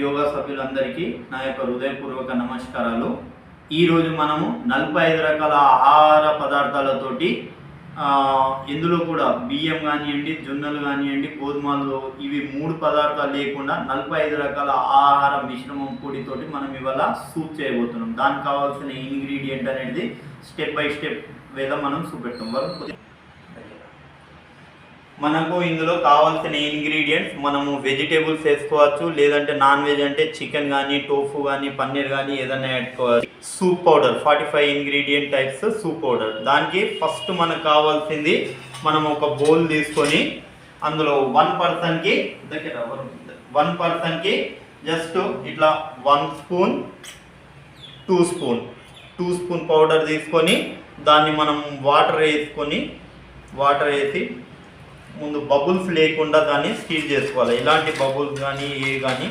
యోగా సభ్యులందరికీ నా యొక్క హృదయపూర్వక నమస్కారాలు. ఈరోజు మనము 45 రకాల ఆహార పదార్థాలతోటి ఇందులో కూడా బియ్యం కానివ్వండి, జొన్నలు కానివ్వండి, గోధుమలు, ఇవి 3 పదార్థాలు లేకుండా 45 రకాల ఆహార మిశ్రమం పొడితోటి మనం ఇవాళ సూప్ చేయబోతున్నాం. దానికి కావాల్సిన ఇంగ్రీడియంట్ అనేది స్టెప్ బై స్టెప్ వేలో మనం చూపెడతాం. మనకు ఇందులో కావాల్సిన ఇంగ్రీడియంట్స్ మనము వెజిటేబుల్స్ వేసుకోవచ్చు, లేదంటే నాన్ వెజ్ అంటే చికెన్ కానీ, టోఫు కానీ, పన్నీర్ కానీ ఏదైనా వేసుకోవచ్చు. Soup powder 45 ingredient types soup powder. దానికి ఫస్ట్ మనకు కావాల్సింది మనం ఒక బౌల్ తీసుకొని అందులో 1 పర్సన్కి జస్ట్ ఇట్లా 1 స్పూన్ 2 స్పూన్ పౌడర్ తీసుకొని దాన్ని మనం వాటర్ వేసి ముందు బబుల్స్ లేకుండా దాన్ని స్టీర్ చేసుకోవాలి. ఇలాంటి బబుల్స్ కానీ ఏ కానీ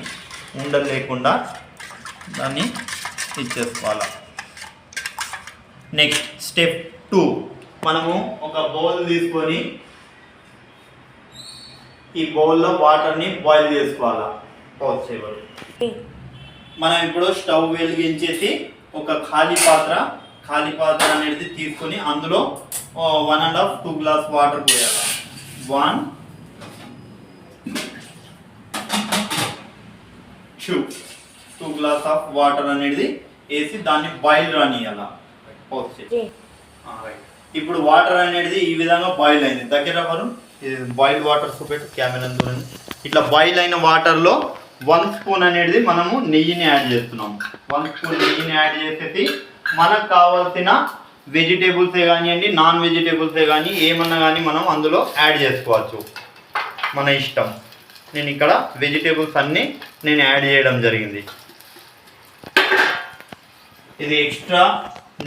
ఉండలు లేకుండా దాన్ని ఇచ్చేసుకోవాలి. నెక్స్ట్ స్టెప్ 2, మనము ఒక బౌల్ తీసుకొని ఈ బౌల్లో వాటర్ని బాయిల్ చేసుకోవాలి. మనం ఇప్పుడు స్టవ్ వెలిగించేసి ఒక ఖాళీ పాత్ర అనేది తీసుకొని అందులో 1.5-2 గ్లాస్ వాటర్ పోయాలి. 1, 2 గ్లాస్ ఆఫ్ వాటర్ అనేది వేసి దాన్ని బాయిల్ రానియాల. ఇప్పుడు వాటర్ అనేది ఈ విధంగా బాయిల్ అయింది. దగ్గర బాయిల్ వాటర్ చూపెట్టి కెమెరా చూడండి. ఇట్లా బాయిల్ అయిన వాటర్లో 1 స్పూన్ అనేది మనము నెయ్యిని యాడ్ చేస్తున్నాము. 1 స్పూన్ నెయ్యిని యాడ్ చేసేసి మనకు కావాల్సిన వెజిటేబుల్సే కానివ్వండి, నాన్ వెజిటేబుల్సే కానీ ఏమన్నా కానీ మనం అందులో యాడ్ చేసుకోవచ్చు, మన ఇష్టం. నేను ఇక్కడ వెజిటేబుల్స్ అన్నీ యాడ్ చేయడం జరిగింది. ఇది extra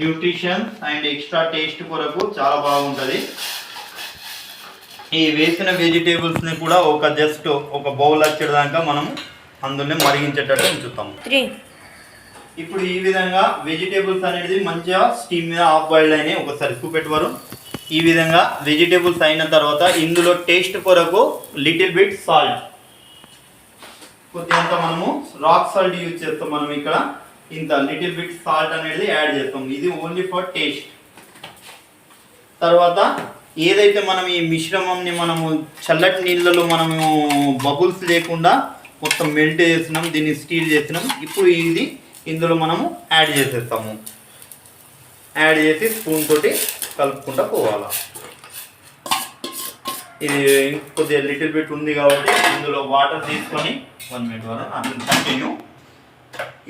nutrition and extra taste కొరకు చాలా బాగుంటుంది. ఈ వేసిన వెజిటేబుల్స్ని కూడా జస్ట్ ఒక బౌల్ వచ్చేదాకా మనం అందులో మరిగించేటట్టు ఉంచుతాము. ఇప్పుడు ఈ విధంగా వెజిటేబుల్స్ అనేది మంచిగా స్టీమ్ మీద హాఫ్ బాయిల్డ్ అయినాయి. ఒకసారి చూపెట్టవారు. ఈ విధంగా వెజిటేబుల్స్ అయిన తర్వాత ఇందులో టేస్ట్ కొరకు లిటిల్ బిట్ సాల్ట్, కొద్దిగా మనము రాక్ సాల్ట్ యూజ్ చేస్తాం. మనం ఇక్కడ ఇంత లిటిల్ బిట్ సాల్ట్ అనేది యాడ్ చేస్తాం. ఇది ఓన్లీ ఫర్ టేస్ట్. తర్వాత ఏదైతే మనం ఈ మిశ్రమంని మనము చల్లటి నీళ్ళలో మనము బబుల్స్ లేకుండా మొత్తం మెల్ట్ చేసినాం, దీన్ని స్టీర్ చేసినాం. ఇప్పుడు ఇది ఇందులో మనము యాడ్ చేసేస్తాము. యాడ్ చేసి స్పూన్ తోటి కలుపుకుంటూ పోవాలి. ఇది కొద్దిగా లిటిల్ బిట్ ఉంది కాబట్టి ఇందులో వాటర్ తీసుకొని 1 మినిట్ వరకు అట్లా కంటిన్యూ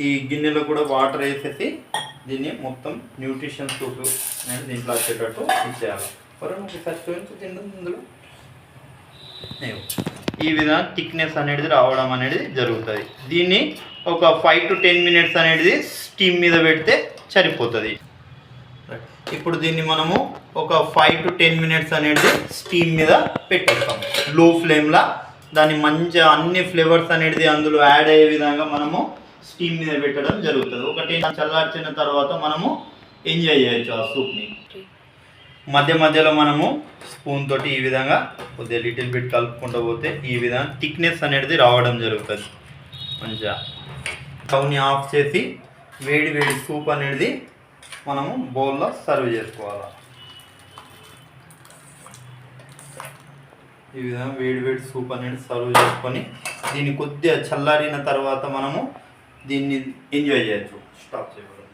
ఈ గిన్నెలో కూడా వాటర్ వేసేసి దీన్ని మొత్తం న్యూట్రిషన్ సూప్ అనేది దీంట్లో వచ్చేటట్టు ఇచ్చేయాలి. ఇందులో ఈ విధంగా థిక్నెస్ అనేది రావడం అనేది జరుగుతుంది. దీన్ని ఒక 5 to 10 మినిట్స్ అనేది స్టీమ్ మీద పెడితే సరిపోతుంది. ఇప్పుడు దీన్ని మనము ఒక 5 to 10 మినిట్స్ అనేది స్టీమ్ మీద పెట్టేస్తాం లో ఫ్లేమ్లో. దాన్ని మంచిగా అన్ని ఫ్లేవర్స్ అనేది అందులో యాడ్ అయ్యే విధంగా మనము స్టీమ్ మీద పెట్టడం జరుగుతుంది. ఒకటి చల్లార్చిన తర్వాత మనము ఎంజాయ్ చేయొచ్చు ఆ సూప్ని. మధ్యలో మనము స్పూన్ తోటి ఈ విధంగా కొద్దిగా లిటిల్ బిట్ కలుపుకుంటూ పోతే ఈ విధంగా థిక్నెస్ అనేది రావడం జరుగుతుంది. మంచిగా స్టవ్ని ఆఫ్ చేసి వేడి సూప్ అనేది మనము బౌల్లో సర్వ్ చేసుకోవాలి. ఈ విధంగా వేడి సూప్ అనేది సర్వ్ చేసుకొని దీన్ని కొద్దిగా చల్లారిన తర్వాత మనము దీన్ని ఎంజాయ్ చేయొచ్చు. స్టాప్ చేయకూడదు.